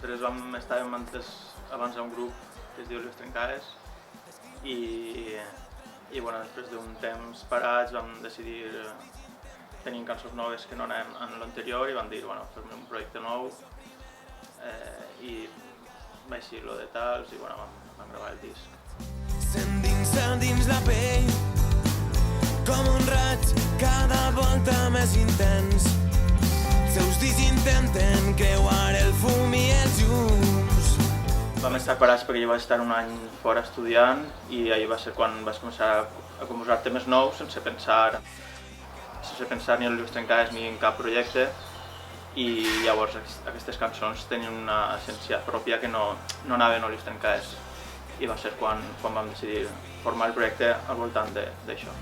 Nosaltres estàvem abans a un grup que es diu Les Trencades i després d'un temps parats vam decidir tenir cançons noves que no anaven en l'anterior i vam dir, fem un projecte nou i va així lo de tals i vam gravar el disc. S'endinsa dins la pell com un raig cada volta més intens. Seus dits intenten creuar el fum i els llums. Vam estar parats perquè jo vaig estar un any fora estudiant i ahir va ser quan vaig començar a composar temes nous sense pensar ni en Les Trencades ni en cap projecte i llavors aquestes cançons tenien una essència pròpia que no anaven a Les Trencades i va ser quan vam decidir formar el projecte al voltant d'això.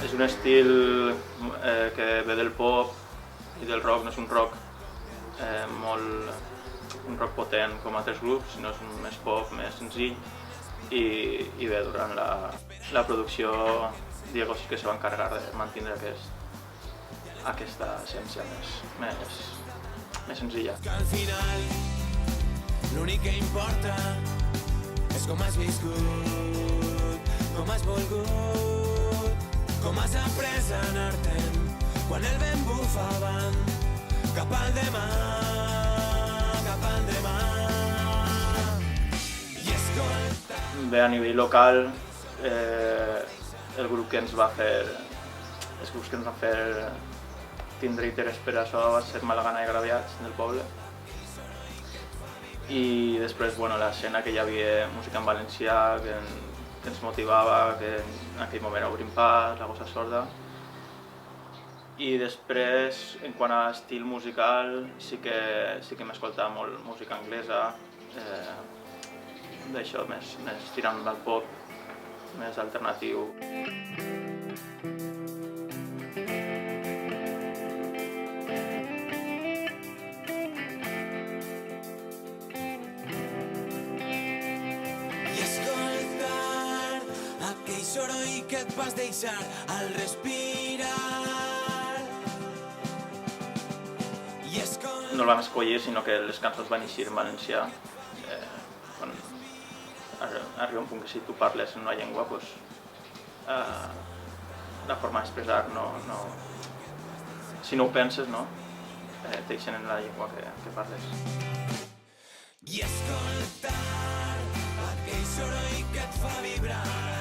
És un estil que ve del pop i del rock, no és un rock potent com altres grups, sinó és més pop, més senzill i bé, durant la producció Diego sí que se va encarregar de mantenir aquesta essència més senzilla. Que al final l'únic que importa és com has viscut, com has volgut, com has après a anar-te'n quan el vent bufa avant cap al demà, cap al demà. I escolta... Bé, a nivell local, els grups que ens va fer tindre interès per això va ser Malagana i Agraviats del poble. I després, l'escena que hi havia música en valencià, que ens motivava, que en aquell moment Obrim Pas, La Gossa Sorda. I després, en quant a estil musical, sí que m'escoltava molt música anglesa, d'això més tirant al pop, més alternatiu. Soroll que et vas deixar al respirar. No el vam escollir, sinó que les cançons van eixir en valencià. Quan arriba un punt que si tu parles en una llengua, la forma d'expressar si no ho penses, t'eixen en la llengua que parles. I escoltar aquell soroll que et fa vibrar.